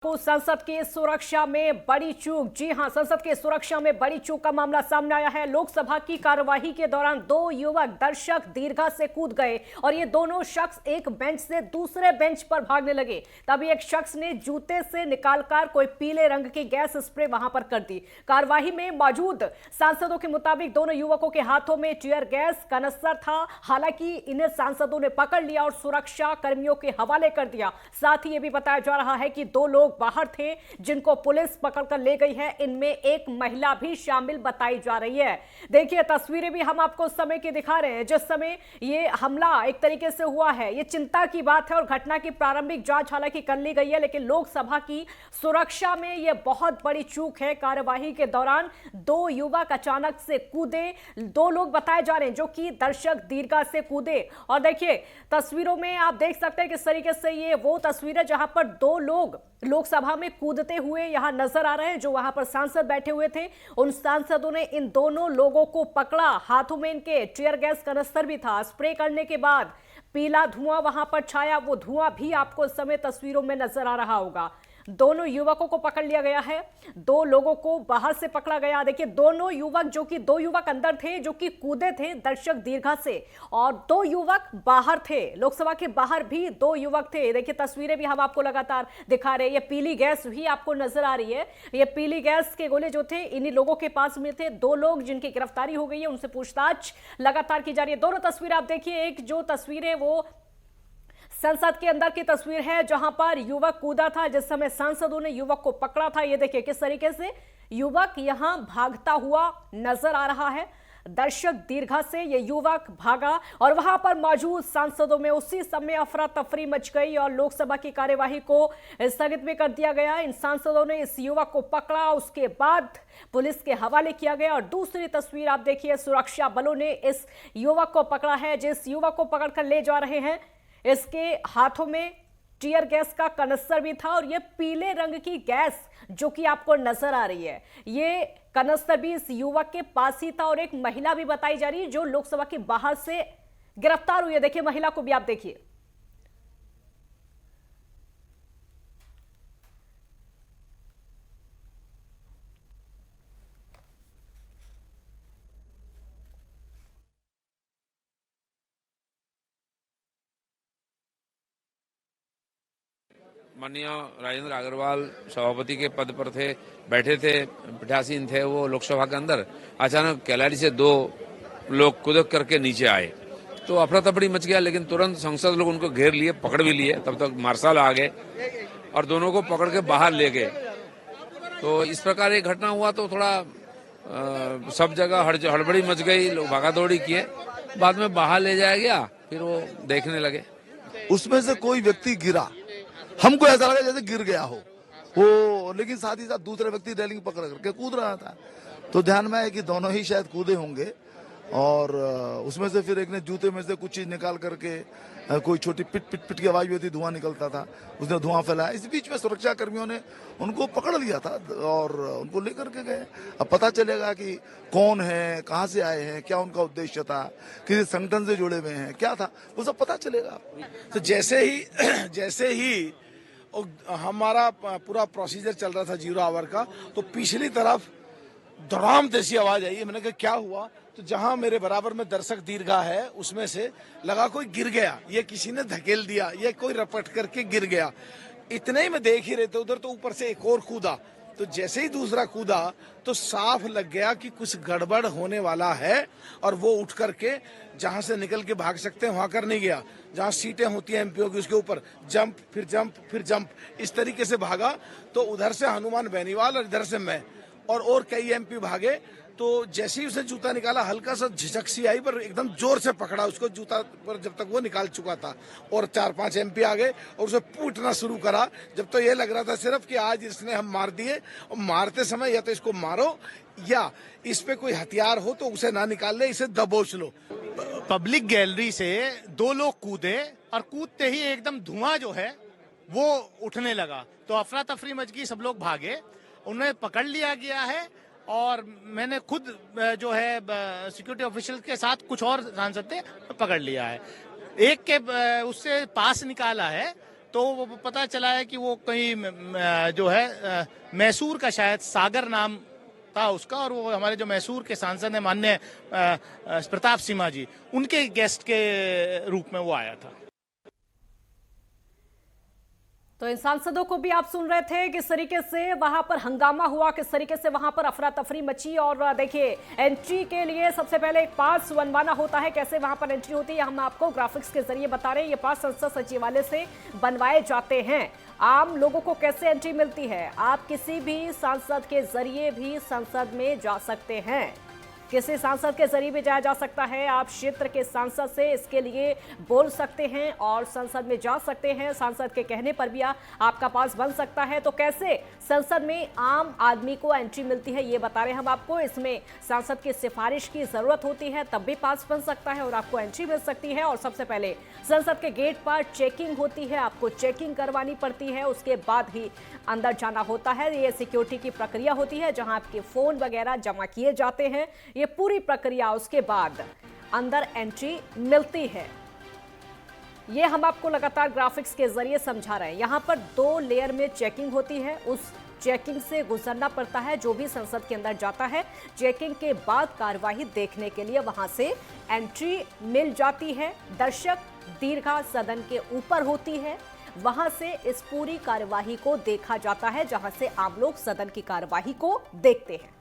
को संसद की सुरक्षा में बड़ी चूक। जी हां, संसद की सुरक्षा में बड़ी चूक का मामला सामने आया है। लोकसभा की कार्यवाही के दौरान दो युवक दर्शक दीर्घा से कूद गए और ये दोनों शख्स एक बेंच से दूसरे बेंच पर भागने लगे। तभी एक शख्स ने जूते से निकालकर कोई पीले रंग की गैस स्प्रे वहां पर कर दी। कार्यवाही में मौजूद सांसदों के मुताबिक दोनों युवकों के हाथों में टीयर गैस कनस्तर था। हालांकि इन्हें सांसदों ने पकड़ लिया और सुरक्षा कर्मियों के हवाले कर दिया। साथ ही यह भी बताया जा रहा है कि दो लोग बाहर थे जिनको पुलिस पकड़कर ले गई है। इनमें एक महिला भी शामिल बताई जा रही है। देखिए, तस्वीरें भी हम आपको उस समय की दिखा रहे हैं जिस समय ये हमला एक तरीके से हुआ है। ये चिंता की बात है और घटना की प्रारंभिक जांच हालांकि कर ली गई है, लेकिन लोकसभा की सुरक्षा में यह बहुत बड़ी चूक है। कार्यवाही के दौरान दो युवक अचानक से कूदे। दो लोग बताए जा रहे हैं जो कि दर्शक दीर्घा से कूदे। और देखिए, तस्वीरों में आप देख सकते हैं किस तरीके से ये वो तस्वीरें जहां पर दो लोग लोकसभा में कूदते हुए यहां नजर आ रहे हैं। जो वहां पर सांसद बैठे हुए थे, उन सांसदों ने इन दोनों लोगों को पकड़ा। हाथों में इनके टीयर गैस कनस्तर भी था। स्प्रे करने के बाद पीला धुआं वहां पर छाया। वो धुआं भी आपको इस समय तस्वीरों में नजर आ रहा होगा। दोनों युवकों को पकड़ लिया गया है। दो लोगों को बाहर से पकड़ा गया। देखिए, दोनों युवक जो कि दो युवक अंदर थे जो कि कूदे थे दर्शक दीर्घा से, और दो युवक बाहर थे। लोकसभा के बाहर भी दो युवक थे। देखिए, तस्वीरें भी हम आपको लगातार दिखा रहे हैं। ये पीली गैस भी आपको नजर आ रही है। ये पीली गैस के गोले जो थे इन्हीं लोगों के पास में थे। दो लोग जिनकी गिरफ्तारी हो गई है, उनसे पूछताछ लगातार की जा रही है। दोनों तस्वीरें आप देखिए। एक जो तस्वीर है वो संसद के अंदर की तस्वीर है जहां पर युवक कूदा था जिस समय सांसदों ने युवक को पकड़ा था। यह देखिए किस तरीके से युवक यहां भागता हुआ नजर आ रहा है। दर्शक दीर्घा से यह युवक भागा और वहां पर मौजूद सांसदों में उसी समय अफरा तफरी मच गई और लोकसभा की कार्यवाही को स्थगित भी कर दिया गया। इन सांसदों ने इस युवक को पकड़ा, उसके बाद पुलिस के हवाले किया गया। और दूसरी तस्वीर आप देखिए, सुरक्षा बलों ने इस युवक को पकड़ा है। जिस युवक को पकड़कर ले जा रहे हैं, इसके हाथों में टीयर गैस का कनस्तर भी था और यह पीले रंग की गैस जो कि आपको नजर आ रही है, ये कनस्तर भी इस युवक के पास ही था। और एक महिला भी बताई जा रही है जो लोकसभा के बाहर से गिरफ्तार हुई है। देखिए, महिला को भी आप देखिए। माननीय राजेंद्र अग्रवाल सभापति के पद पर थे, बैठे थे, पीठासीन थे वो लोकसभा के अंदर। अचानक कैलारी से दो लोग कूद करके नीचे आए तो अफरा तफड़ी मच गया, लेकिन तुरंत संसद लोग उनको घेर लिए, पकड़ भी लिए। तब तक मार्शल आ गए और दोनों को पकड़ के बाहर ले गए। तो इस प्रकार एक घटना हुआ तो थोड़ा सब जगह हड़बड़ी मच गई, लोग भागा दौड़ी किए। बाद में बाहर ले जाया गया, फिर वो देखने लगे। उसमें से कोई व्यक्ति गिरा, हमको ऐसा लगा जैसे गिर गया हो वो, लेकिन साथ ही साथ दूसरे व्यक्ति रेलिंग पकड़ करके कूद रहा था। तो ध्यान में है कि दोनों ही शायद कूदे होंगे और उसमें से फिर एक ने जूते में से कुछ चीज निकाल करके कोई छोटी पिट पिट पिट की आवाज भी होती, धुआं निकलता था, उसने धुआं फैलाया। इस बीच में सुरक्षा कर्मियों ने उनको पकड़ लिया था और उनको लेकर के गए। अब पता चलेगा कि कौन है, कहाँ से आए हैं, क्या उनका उद्देश्य था, किसी संगठन से जुड़े हुए हैं, क्या था, वो सब पता चलेगा। तो जैसे ही हमारा पूरा प्रोसीजर चल रहा था 0 आवर का, तो पिछली तरफ धड़ाम जैसी आवाज आई। मैंने कहा क्या हुआ, तो जहां मेरे बराबर में दर्शक दीर्घा है उसमें से लगा कोई गिर गया, ये किसी ने धकेल दिया, ये कोई रपट करके गिर गया। इतने ही में देख ही रहे थे उधर, तो ऊपर से एक और कूदा। तो जैसे ही दूसरा कूदा तो साफ लग गया कि कुछ गड़बड़ होने वाला है और वो उठ करके जहां से निकल के भाग सकते हैं वहां कर नहीं गया। जहां सीटें होती हैं एमपीओ की उसके ऊपर जंप फिर जंप फिर जंप, इस तरीके से भागा। तो उधर से हनुमान बेनीवाल और इधर से मैं और कई एमपी भागे। तो जैसे ही उसने जूता निकाला, हल्का सा झिझक सी आई, पर एकदम जोर से पकड़ा उसको जूता पर जब तक वो निकाल चुका था। और 4-5 एमपी आ गए और उसे पूटना शुरू करा। जब तो ये लग रहा था सिर्फ कि आज इसने हम मार दिए, और मारते समय या तो इसको मारो या इस पे कोई हथियार हो तो उसे ना निकाल ले, इसे दबोच लो। पब्लिक गैलरी से दो लोग कूदे और कूदते ही एकदम धुआं जो है वो उठने लगा, तो अफरा तफरी मच गई, सब लोग भागे, उन्हें पकड़ लिया गया है। और मैंने खुद जो है सिक्योरिटी ऑफिशियल के साथ कुछ और सांसद थे पकड़ लिया है। एक के उससे पास निकाला है तो वो पता चला है कि वो कहीं जो है मैसूर का शायद सागर नाम था उसका, और वो हमारे जो मैसूर के सांसद हैं माननीय प्रताप सिम्हा जी, उनके गेस्ट के रूप में वो आया था। तो इन सांसदों को भी आप सुन रहे थे किस तरीके से वहां पर हंगामा हुआ, किस तरीके से वहां पर अफरा तफरी मची। और देखिए, एंट्री के लिए सबसे पहले एक पास बनवाना होता है। कैसे वहां पर एंट्री होती है हम आपको ग्राफिक्स के जरिए बता रहे हैं। ये पास संसद सचिवालय से बनवाए जाते हैं। आम लोगों को कैसे एंट्री मिलती है? आप किसी भी सांसद के जरिए भी संसद में जा सकते हैं। किसी सांसद के जरिए भी जाया जा सकता है। आप क्षेत्र के सांसद से इसके लिए बोल सकते हैं और संसद में जा सकते हैं। सांसद के कहने पर भी आपका पास बन सकता है। तो कैसे संसद में आम आदमी को एंट्री मिलती है ये बता रहे हैं हम आपको। इसमें सांसद की सिफारिश की जरूरत होती है तब भी पास बन सकता है और आपको एंट्री मिल सकती है। और सबसे पहले संसद के गेट पर चेकिंग होती है, आपको चेकिंग करवानी पड़ती है, उसके बाद ही अंदर जाना होता है। ये सिक्योरिटी की प्रक्रिया होती है जहां आपके फोन वगैरह जमा किए जाते हैं। ये पूरी प्रक्रिया, उसके बाद अंदर एंट्री मिलती है। ये हम आपको लगातार ग्राफिक्स के जरिए समझा रहे हैं। यहां पर 2 लेयर में चेकिंग होती है, उस चेकिंग से गुजरना पड़ता है जो भी संसद के अंदर जाता है। चेकिंग के बाद कार्यवाही देखने के लिए वहां से एंट्री मिल जाती है। दर्शक दीर्घा सदन के ऊपर होती है, वहां से इस पूरी कार्यवाही को देखा जाता है जहां से आम लोग सदन की कार्यवाही को देखते हैं।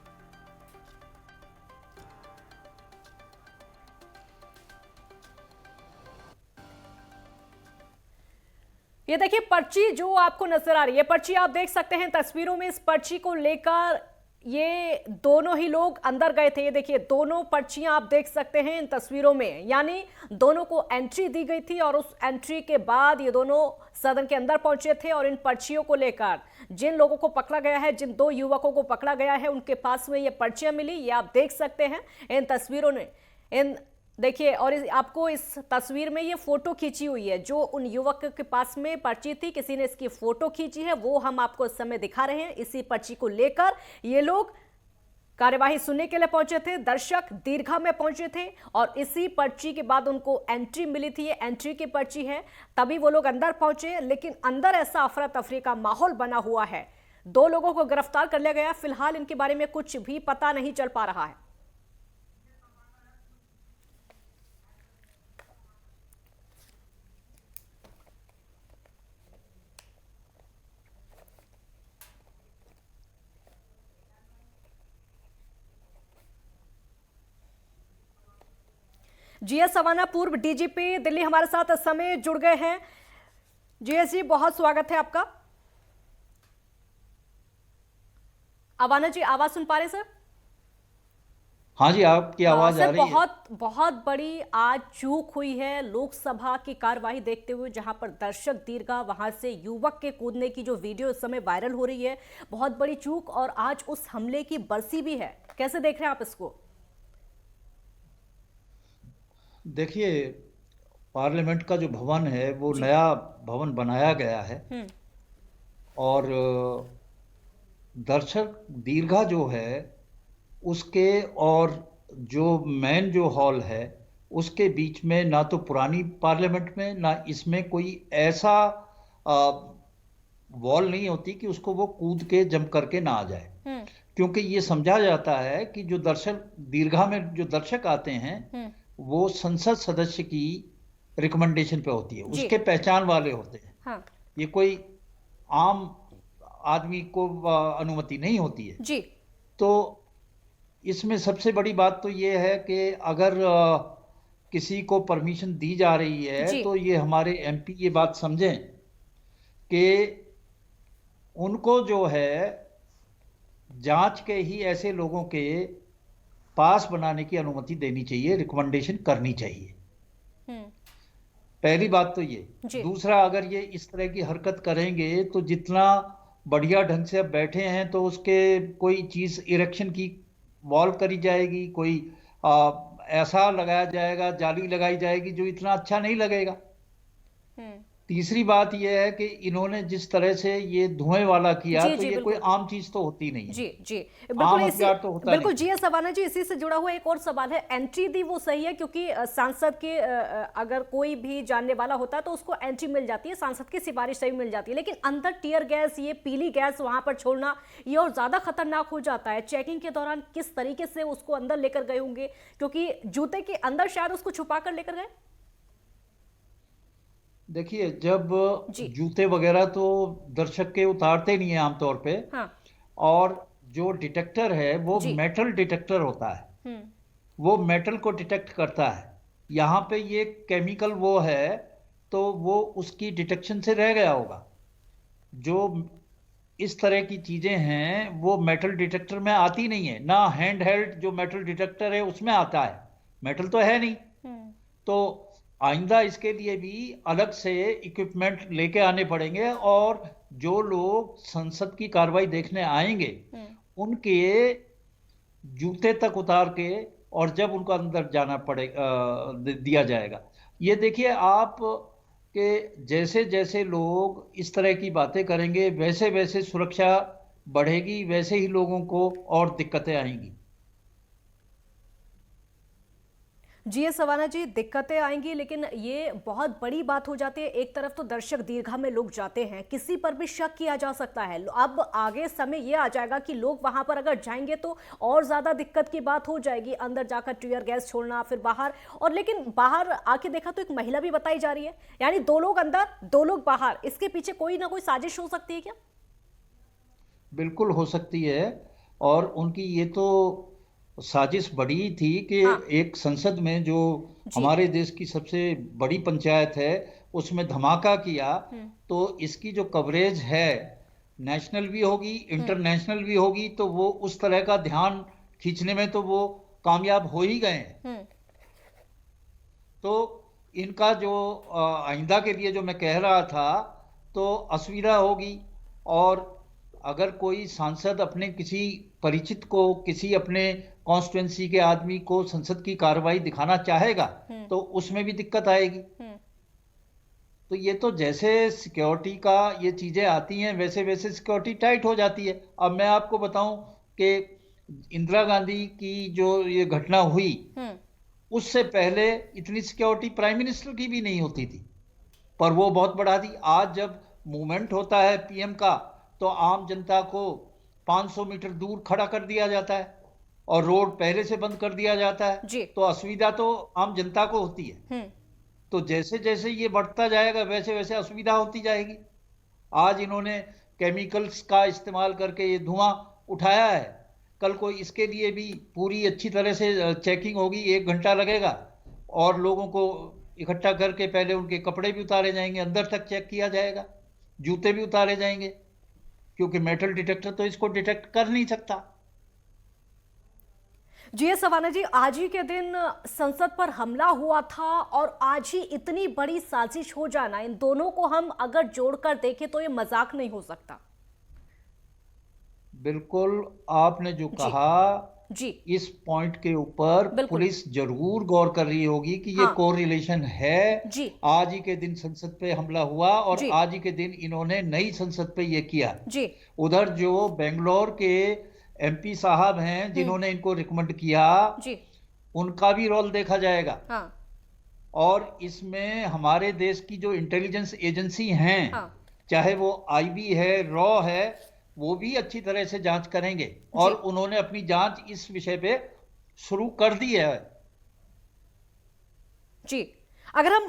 ये देखिए पर्ची जो आपको नजर आ रही है, पर्ची आप देख सकते हैं तस्वीरों में। इस पर्ची को लेकर ये दोनों ही लोग अंदर गए थे। ये देखिए दोनों पर्चियां आप देख सकते हैं इन तस्वीरों में, यानी दोनों को एंट्री दी गई थी और उस एंट्री के बाद ये दोनों सदन के अंदर पहुंचे थे। और इन पर्चियों को लेकर जिन लोगों को पकड़ा गया है, जिन 2 युवकों को पकड़ा गया है, उनके पास में ये पर्चियां मिली। ये आप देख सकते हैं इन तस्वीरों में। इन देखिए, और आपको इस तस्वीर में ये फोटो खींची हुई है जो उन युवक के पास में पर्ची थी, किसी ने इसकी फोटो खींची है, वो हम आपको इस समय दिखा रहे हैं। इसी पर्ची को लेकर ये लोग कार्यवाही सुनने के लिए पहुंचे थे, दर्शक दीर्घा में पहुंचे थे और इसी पर्ची के बाद उनको एंट्री मिली थी। ये एंट्री की पर्ची है, तभी वो लोग अंदर पहुंचे। लेकिन अंदर ऐसा अफरा तफरी का माहौल बना हुआ है। 2 लोगों को गिरफ्तार कर लिया गया। फिलहाल इनके बारे में कुछ भी पता नहीं चल पा रहा है। जीएस अवाना पूर्व डीजीपी दिल्ली हमारे साथ इस समय जुड़ गए हैं। जीएस जी, बहुत स्वागत है आपका। अवाना जी, आवाज सुन पा रहे सर? हाँ जी, आपकी आवाज आ रही है। बहुत बड़ी आज चूक हुई है लोकसभा की कार्यवाही देखते हुए, जहां पर दर्शक दीर्घा वहां से युवक के कूदने की जो वीडियो इस समय वायरल हो रही है, बहुत बड़ी चूक। और आज उस हमले की बरसी भी है, कैसे देख रहे हैं आप इसको? देखिए, पार्लियामेंट का जो भवन है वो नया भवन बनाया गया है और दर्शक दीर्घा जो है उसके और जो मेन जो हॉल है उसके बीच में ना तो पुरानी पार्लियामेंट में ना इसमें कोई ऐसा वॉल नहीं होती कि उसको वो कूद के जंप करके ना आ जाए। क्योंकि ये समझा जाता है कि जो दर्शक दीर्घा में जो दर्शक आते हैं वो संसद सदस्य की रिकमेंडेशन पे होती है, उसके पहचान वाले होते हैं। हाँ। ये कोई आम आदमी को अनुमति नहीं होती है जी। तो इसमें सबसे बड़ी बात तो ये है कि अगर किसी को परमिशन दी जा रही है तो ये हमारे एमपी ये बात समझें कि उनको जो है जांच के ही ऐसे लोगों के पास बनाने की अनुमति देनी चाहिए, रिकमेंडेशन करनी चाहिए। पहली बात तो ये। दूसरा, अगर ये इस तरह की हरकत करेंगे तो जितना बढ़िया ढंग से अब बैठे हैं तो उसके कोई चीज इरेक्शन की वॉल करी जाएगी, कोई ऐसा लगाया जाएगा, जाली लगाई जाएगी जो इतना अच्छा नहीं लगेगा। तीसरी बात यह है कि इन्होंने जिस तरह से ये धुएं वाला किया, जी तो जी ये कोई बिल्कुल आम चीज तो होती नहीं है। जी जी आम बिल्कुल इसी हथियार तो होता बिल्कुल नहीं। जी सवाना जी, इसी से जुड़ा हुआ एक और सवाल है। एंट्री दी वो सही है क्योंकि सांसद के अगर कोई भी जानने वाला होता है तो उसको एंट्री मिल जाती है, सांसद की सिफारिश से भी मिल जाती है, लेकिन अंदर टीयर गैस, ये पीली गैस वहां पर छोड़ना ये और ज्यादा खतरनाक हो जाता है। चेकिंग के दौरान किस तरीके से उसको अंदर लेकर गए होंगे, क्योंकि जूते के अंदर शायद उसको छुपा कर लेकर गए। देखिए, जब जी जूते वगैरह तो दर्शक के उतारते नहीं है आमतौर पे, हाँ और जो डिटेक्टर है वो जी मेटल डिटेक्टर होता है, हम्म वो मेटल को डिटेक्ट करता है। यहाँ पे ये केमिकल वो है, तो वो उसकी डिटेक्शन से रह गया होगा। जो इस तरह की चीजें हैं वो मेटल डिटेक्टर में आती नहीं है, ना हैंड हेल्ड जो मेटल डिटेक्टर है उसमें आता है, मेटल तो है नहीं। हम्म तो आइंदा इसके लिए भी अलग से इक्विपमेंट लेके आने पड़ेंगे, और जो लोग संसद की कार्रवाई देखने आएंगे हम्म उनके जूते तक उतार के, और जब उनको अंदर जाना दिया जाएगा। ये देखिए आप कि जैसे जैसे लोग इस तरह की बातें करेंगे, वैसे वैसे सुरक्षा बढ़ेगी, वैसे ही लोगों को और दिक्कतें आएंगी। जी ये सवाना जी, दिक्कतें आएंगी, लेकिन ये बहुत बड़ी बात हो जाती है। एक तरफ तो दर्शक दीर्घा में लोग जाते हैं, किसी पर भी शक किया जा सकता है। अब आगे समय ये आ जाएगा कि लोग वहां पर अगर जाएंगे तो और ज्यादा दिक्कत की बात हो जाएगी, अंदर जाकर टीयर गैस छोड़ना, फिर बाहर। और लेकिन बाहर आके देखा तो एक महिला भी बताई जा रही है, यानी 2 लोग अंदर 2 लोग बाहर, इसके पीछे कोई ना कोई साजिश हो सकती है क्या? बिल्कुल हो सकती है, और उनकी ये तो साजिश बड़ी थी कि हाँ एक संसद में जो जी हमारे देश की सबसे बड़ी पंचायत है उसमें धमाका किया, हम्म तो इसकी जो कवरेज है नेशनल भी होगी, इंटरनेशनल भी होगी, तो वो उस तरह का ध्यान खींचने में तो वो कामयाब हो ही गए हैं। हम्म तो इनका जो आइंदा के लिए जो मैं कह रहा था, तो असुविधा होगी। और अगर कोई सांसद अपने किसी परिचित को, किसी अपने कॉन्स्टिट्यूंसी के आदमी को संसद की कार्रवाई दिखाना चाहेगा, तो उसमें भी दिक्कत आएगी। हम्म तो ये तो जैसे सिक्योरिटी का ये चीजें आती हैं, वैसे वैसे सिक्योरिटी टाइट हो जाती है। अब मैं आपको बताऊं कि इंदिरा गांधी की जो ये घटना हुई, हम्म उससे पहले इतनी सिक्योरिटी प्राइम मिनिस्टर की भी नहीं होती थी, पर वो बहुत बढ़ा दी। आज जब मूवमेंट होता है पीएम का, तो आम जनता को 500 मीटर दूर खड़ा कर दिया जाता है और रोड पहले से बंद कर दिया जाता है, जी तो असुविधा तो आम जनता को होती है। हम्म तो जैसे जैसे ये बढ़ता जाएगा वैसे वैसे असुविधा होती जाएगी। आज इन्होंने केमिकल्स का इस्तेमाल करके ये धुआं उठाया है, कल को इसके लिए भी पूरी अच्छी तरह से चेकिंग होगी, 1 घंटा लगेगा, और लोगों को इकट्ठा करके पहले उनके कपड़े भी उतारे जाएंगे, अंदर तक चेक किया जाएगा, जूते भी उतारे जाएंगे, क्योंकि मेटल डिटेक्टर तो इसको डिटेक्ट कर नहीं सकता। जी सवाना जी, आज ही के दिन संसद पर हमला हुआ था, और आज ही इतनी बड़ी साजिश हो जाना, इन दोनों को हम अगर जोड़कर देखें तो ये मजाक नहीं हो सकता। बिल्कुल, आपने जो कहा जी इस पॉइंट के ऊपर पुलिस जरूर गौर कर रही होगी कि ये कोरिलेशन है। जी आज ही के दिन संसद पे हमला हुआ, और आज ही के दिन इन्होंने नई संसद पे ये किया। जी उधर जो बेंगलोर के एमपी साहब हैं जिन्होंने इनको रिकमेंड किया, जी उनका भी रोल देखा जाएगा। हाँ और इसमें हमारे देश की जो इंटेलिजेंस एजेंसी हैं, हाँ चाहे वो आईबी है, रॉ है, वो भी अच्छी तरह से जांच करेंगे, और उन्होंने अपनी जांच इस विषय पे शुरू कर दी है। जी अगर हम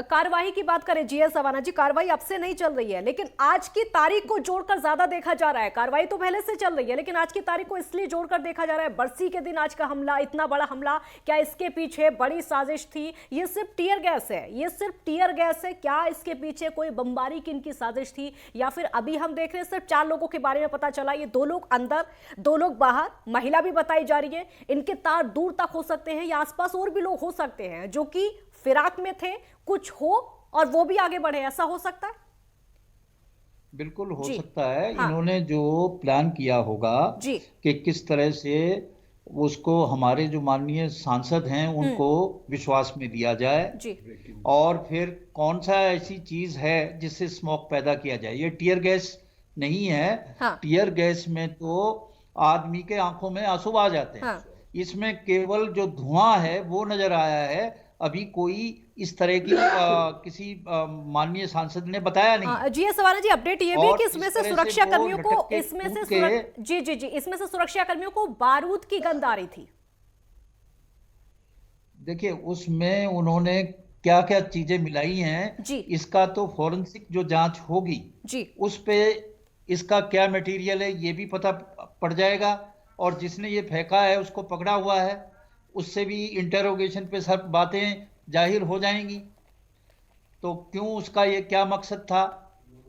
कार्रवाई की बात करें, जीएस सवाना जी, कार्रवाई अब से नहीं चल रही है, लेकिन आज की तारीख को जोड़कर ज्यादा देखा जा रहा है। कार्रवाई तो पहले से चल रही है, लेकिन आज की तारीख को इसलिए जोड़कर देखा जा रहा है, बरसी के दिन आज का हमला, इतना बड़ा हमला, क्या इसके पीछे बड़ी साजिश थी? ये सिर्फ टीयर गैस है, ये सिर्फ टीयर गैस है, क्या इसके पीछे कोई बमबारी की इनकी साजिश थी? या फिर अभी हम देख रहे हैं सिर्फ 4 लोगों के बारे में पता चला, ये 2 लोग अंदर 2 लोग बाहर, महिला भी बताई जा रही है, इनके तार दूर तक हो सकते हैं, या आसपास और भी लोग हो सकते हैं जो कि फिराक में थे, कुछ हो और वो भी आगे बढ़े, ऐसा हो सकता है? बिल्कुल हो सकता है। इन्होंने जो प्लान किया होगा कि किस तरह से उसको हमारे जो माननीय सांसद हैं उनको विश्वास में लिया जाए। जी। और फिर कौन सा ऐसी चीज है जिससे स्मोक पैदा किया जाए। ये टीयर गैस नहीं है। हाँ। टीयर गैस में तो आदमी के आंखों में आंसू आ जाते हैं। हाँ। इसमें केवल जो धुआं है वो नजर आया है। अभी कोई इस तरह की किसी माननीय सांसद ने बताया नहीं है। जी सवाना जी, अपडेट ये भी और कि इसमें इस से तरह सुरक्षा वो कर्मियों को लटक के इसमें से कूद के जी जी जी इसमें से सुरक्षा कर्मियों को बारूद की गंध आ रही थी। देखिए उसमें उन्होंने क्या क्या चीजें मिलाई हैं जी। इसका तो फॉरेंसिक जो जांच होगी जी। उस पे इसका क्या मटेरियल है ये भी पता पड़ जाएगा। और जिसने ये फेंका है उसको पकड़ा हुआ है, उससे भी इंटेरोगेशन पे सब बातें जाहिर हो जाएंगी। तो क्यों उसका ये क्या मकसद था।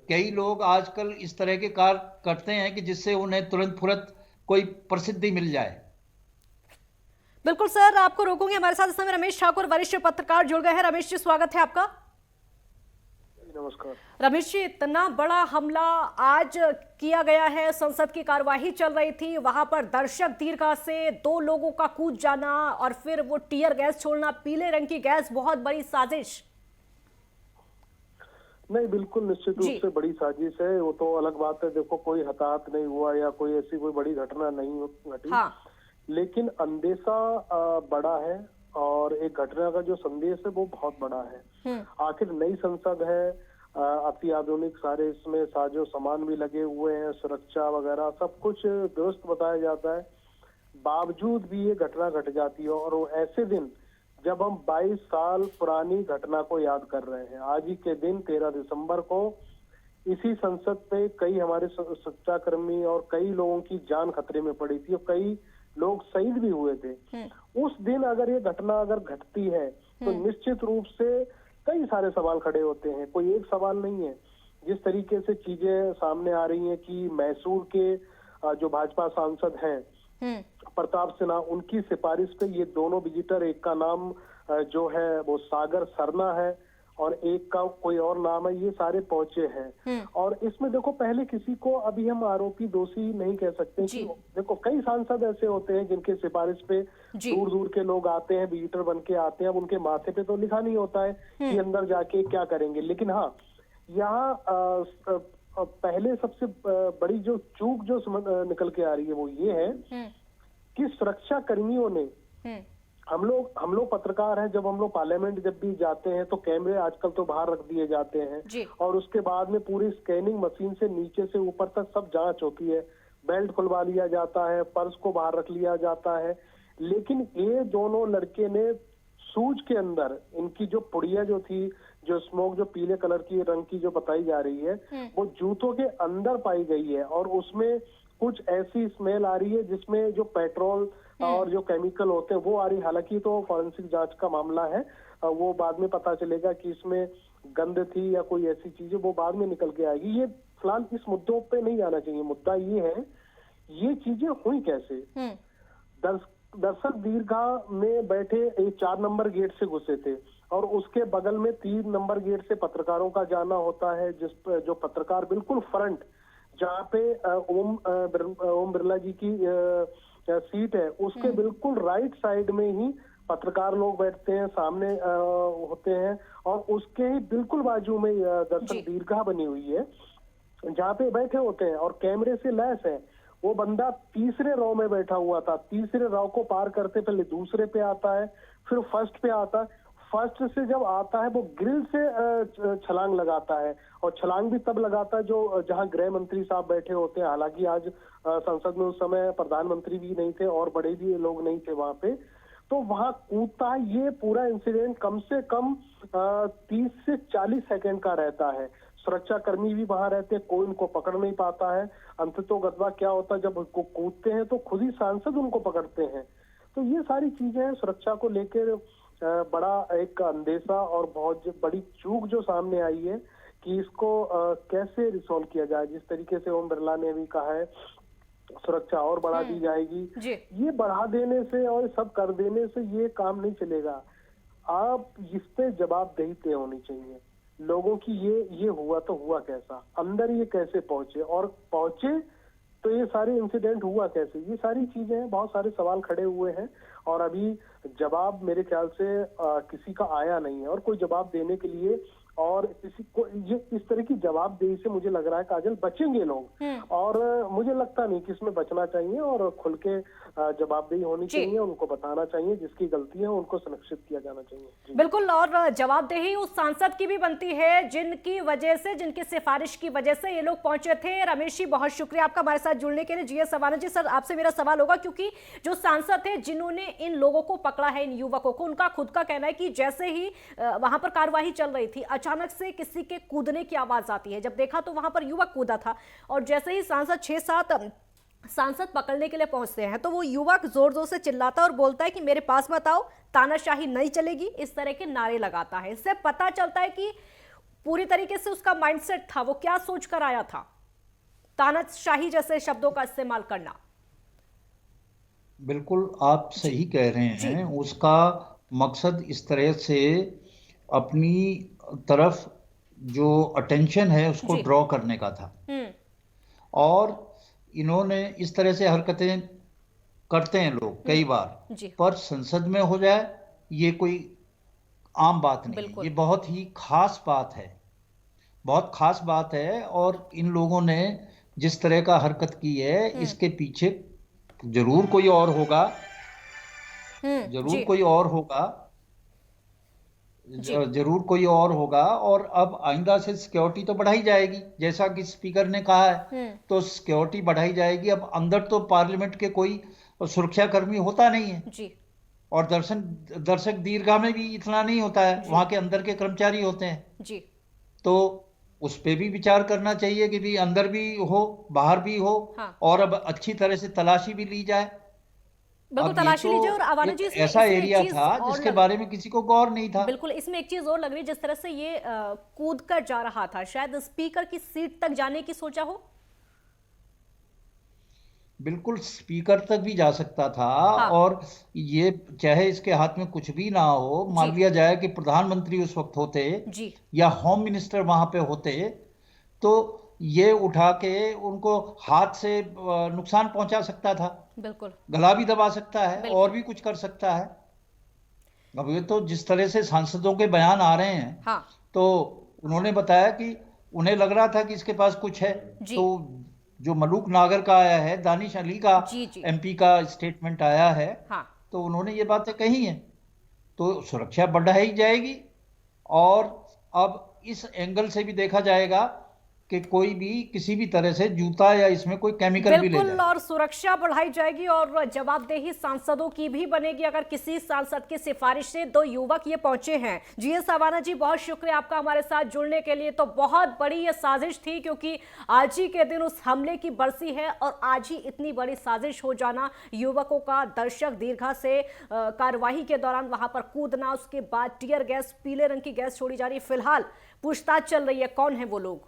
कई लोग आजकल इस तरह के कार्य करते हैं कि जिससे उन्हें तुरंत फुरत कोई प्रसिद्धि मिल जाए। बिल्कुल सर, आपको रोकूंगी। हमारे साथ इस समय रमेश ठाकुर वरिष्ठ पत्रकार जुड़ गए हैं। रमेश जी, स्वागत है आपका। नमस्कार रमेश जी, इतना बड़ा हमला आज किया गया है, संसद की कार्यवाही चल रही थी, वहां पर दर्शक दीर्घा से 2 लोगों का कूद जाना और फिर वो टीयर गैस छोड़ना, पीले रंग की गैस, बहुत बड़ी साजिश। नहीं, बिल्कुल निश्चित रूप से बड़ी साजिश है। वो तो अलग बात है, देखो कोई हताहत नहीं हुआ या कोई ऐसी कोई बड़ी घटना नहीं घटी। हाँ। लेकिन अंदेशा बड़ा है और एक घटना का जो संदेश है वो बहुत बड़ा है। आखिर नई संसद है, अति आधुनिक सारे इसमें साजो सामान भी लगे हुए हैं, सुरक्षा वगैरह सब कुछ दुरुस्त बताया जाता है, बावजूद भी ये घटना घट जाती है। और वो ऐसे दिन जब हम 22 साल पुरानी घटना को याद कर रहे हैं। आज ही के दिन 13 दिसंबर को इसी संसद पे कई हमारे सुरक्षाकर्मी और कई लोगों की जान खतरे में पड़ी थी और कई लोग शहीद भी हुए थे। उस दिन अगर ये घटना अगर घटती है तो निश्चित रूप से कई सारे सवाल खड़े होते हैं, कोई एक सवाल नहीं है। जिस तरीके से चीजें सामने आ रही हैं कि मैसूर के जो भाजपा सांसद हैं प्रताप सिन्हा, उनकी सिफारिश पे ये दोनों विजिटर, एक का नाम जो है वो सागर सरना है और एक का कोई और नाम है, ये सारे पहुंचे हैं। और इसमें देखो पहले किसी को अभी हम आरोपी दोषी नहीं कह सकते कि देखो कई सांसद ऐसे होते हैं जिनके सिफारिश पे दूर दूर के लोग आते हैं, विजिटर बन के आते हैं। अब उनके माथे पे तो लिखा नहीं होता है कि अंदर जाके क्या करेंगे। लेकिन हाँ, यहाँ पहले सबसे बड़ी जो चूक जो निकल के आ रही है वो ये है कि सुरक्षा कर्मियों ने, हम लोग पत्रकार हैं, जब हम लोग पार्लियामेंट जब भी जाते हैं तो कैमरे आजकल तो बाहर रख दिए जाते हैं और उसके बाद में पूरी स्कैनिंग मशीन से नीचे से ऊपर तक सब जांच होती है, बेल्ट खुलवा लिया जाता है, पर्स को बाहर रख लिया जाता है। लेकिन ये दोनों लड़के ने सूज के अंदर इनकी जो पुड़िया जो थी, जो स्मोक जो पीले कलर की रंग की जो बताई जा रही है, वो जूतों के अंदर पाई गई है और उसमें कुछ ऐसी स्मेल आ रही है जिसमें जो पेट्रोल और जो केमिकल होते हैं वो आ रही। हालांकि तो फॉरेंसिक जांच का मामला है, वो बाद में पता चलेगा कि इसमें गंध थी या कोई ऐसी चीजें, वो बाद में निकल के आएगी। ये फिलहाल इस मुद्दों पे नहीं आना चाहिए। मुद्दा ये है ये चीजें हुई कैसे। दर्शक दीर्घा में बैठे 4 नंबर गेट से घुसे थे और उसके बगल में 3 नंबर गेट से पत्रकारों का जाना होता है, जिस जो पत्रकार बिल्कुल फ्रंट जहाँ पे ओम बिरला जी की सीट है उसके बिल्कुल राइट साइड में ही पत्रकार लोग बैठते हैं, सामने होते हैं और उसके ही बिल्कुल बाजू में दर्शक दीर्घा बनी हुई है जहाँ पे बैठे होते हैं और कैमरे से लैस है। वो बंदा तीसरे रो में बैठा हुआ था, तीसरे रो को पार करते पहले दूसरे पे आता है, फिर फर्स्ट पे आता है। फर्स्ट से जब आता है वो ग्रिल से छलांग लगाता है और छलांग भी तब लगाता है जो जहां गृह मंत्री साहब बैठे होते हैं। हालांकि आज संसद में उस समय प्रधानमंत्री भी नहीं थे और बड़े भी लोग नहीं थे वहां पे, तो वहां कूदता है। ये पूरा इंसिडेंट कम से कम 30 से 40 सेकंड का रहता है। सुरक्षा कर्मी भी वहां रहते हैं, कोई उनको पकड़ नहीं पाता है। अंततोगत्वा क्या होता है, जब उनको कूदते हैं तो खुद ही सांसद उनको पकड़ते हैं। तो ये सारी चीजें सुरक्षा को लेकर बड़ा एक अंदेशा और बहुत बड़ी चूक जो सामने आई है कि इसको कैसे रिसॉल्व किया जाए। जिस तरीके से ओम बिरला ने भी कहा है सुरक्षा और बढ़ा दी जाएगी, ये बढ़ा देने से और सब कर देने से ये काम नहीं चलेगा। आप इस पे जवाबदेही तय होनी चाहिए लोगों की। ये हुआ तो हुआ कैसा, अंदर ये कैसे पहुंचे और पहुंचे तो ये सारे इंसिडेंट हुआ कैसे, ये सारी चीजें हैं, बहुत सारे सवाल खड़े हुए हैं और अभी जवाब मेरे ख्याल से किसी का आया नहीं है और कोई जवाब देने के लिए और किसी को ये इस तरह की जवाबदेही से मुझे लग रहा है काजल बचेंगे लोग और मुझे लगता नहीं कि इसमें बचना चाहिए और खुल के जवाबदेही होनी चाहिए, उनको बताना चाहिए, जिसकी गलती है उनको संरक्षित किया जाना चाहिए। बिल्कुल, और जवाबदेही उस सांसद की भी बनती है जिनकी वजह से, जिनकी सिफारिश की वजह से ये लोग पहुंचे थे। रमेश जी, बहुत शुक्रिया आपका हमारे साथ जुड़ने के लिए। जीएस सवाना जी, सर आपसे मेरा सवाल होगा, क्योंकि जो सांसद थे जिन्होंने इन लोगों को पकड़ा है, इन युवकों को, उनका खुद का कहना है कि जैसे ही वहां पर कार्यवाही चल रही थी, अचानक से किसी के कूदने की आवाज आती है। जब देखा तो वहां पर युवक कूदा था और जैसे ही सांसद 6-7 सांसद पकड़ने के लिए पहुंचते हैं तो वो युवक जोर जोर से चिल्लाता है और बोलता है कि मेरे पास मत आओ, तानाशाही नहीं चलेगी, इस तरह के नारे लगाता है। इससे पता चलता है कि पूरी तरीके से उसका माइंडसेट था, वो क्या सोच कर आया था, तानाशाही जैसे शब्दों का इस्तेमाल करना। बिल्कुल आप सही कह रहे हैं। उसका मकसद इस तरह से अपनी तरफ जो अटेंशन है उसको ड्रॉ करने का था और इन्होंने इस तरह से हरकतें करते हैं लोग कई बार, पर संसद में हो जाए ये कोई आम बात नहीं, ये बहुत ही खास बात है, बहुत खास बात है। और इन लोगों ने जिस तरह का हरकत की है इसके पीछे जरूर कोई और होगा, जरूर कोई और होगा, जरूर कोई और होगा। और अब आइंदा से सिक्योरिटी तो बढ़ाई जाएगी, जैसा कि स्पीकर ने कहा है, तो सिक्योरिटी बढ़ाई जाएगी। अब अंदर तो पार्लियामेंट के कोई सुरक्षा कर्मी होता नहीं है जी। और दर्शक दीर्घा में भी इतना नहीं होता है, वहां के अंदर के कर्मचारी होते हैं जी। तो उस पे भी विचार करना चाहिए कि भी अंदर भी हो बाहर भी हो। हाँ। और अब अच्छी तरह से तलाशी भी ली जाए। बिल्कुल तलाशी लीजिए। और अवाना जी, ऐसा एरिया था जिसके बारे में किसी को गौर नहीं था। बिल्कुल, इसमें एक चीज और लग रही है, जिस तरह से ये कूद कर जा रहा था, शायद स्पीकर की सीट तक जाने की सोचा हो। बिल्कुल स्पीकर तक भी जा सकता था। हाँ। और ये चाहे इसके हाथ में कुछ भी ना हो, मान लिया जाए कि प्रधानमंत्री उस वक्त होते जी। या होम मिनिस्टर वहां पे होते, तो ये उठा के उनको हाथ से नुकसान पहुंचा सकता था, बिल्कुल गला भी दबा सकता है और भी कुछ कर सकता है। अब ये तो जिस तरह से सांसदों के बयान आ रहे हैं, हाँ। तो उन्होंने बताया कि उन्हें लग रहा था कि इसके पास कुछ है। तो जो मलूक नागर का आया है, दानिश अली का एमपी का स्टेटमेंट आया है, हाँ। तो उन्होंने ये बातें कही हैं, तो सुरक्षा बढ़ाई जाएगी। और अब इस एंगल से भी देखा जाएगा कि कोई भी किसी भी तरह से जूता या इसमें कोई केमिकल भी ले जाए। और सुरक्षा बढ़ाई जाएगी और जवाबदेही सांसदों की भी बनेगी अगर किसी सांसद की सिफारिश से 2 युवक ये पहुंचे हैं। जीएस सवाना जी, बहुत शुक्रिया आपका हमारे साथ जुड़ने के लिए। तो बहुत बड़ी ये साजिश थी, क्योंकि आज ही के दिन उस हमले की बरसी है और आज ही इतनी बड़ी साजिश हो जाना, युवकों का दर्शक दीर्घा से कार्यवाही के दौरान वहां पर कूदना, उसके बाद टीयर गैस, पीले रंग की गैस छोड़ी जा रही। फिलहाल पूछताछ चल रही है, कौन है वो लोग।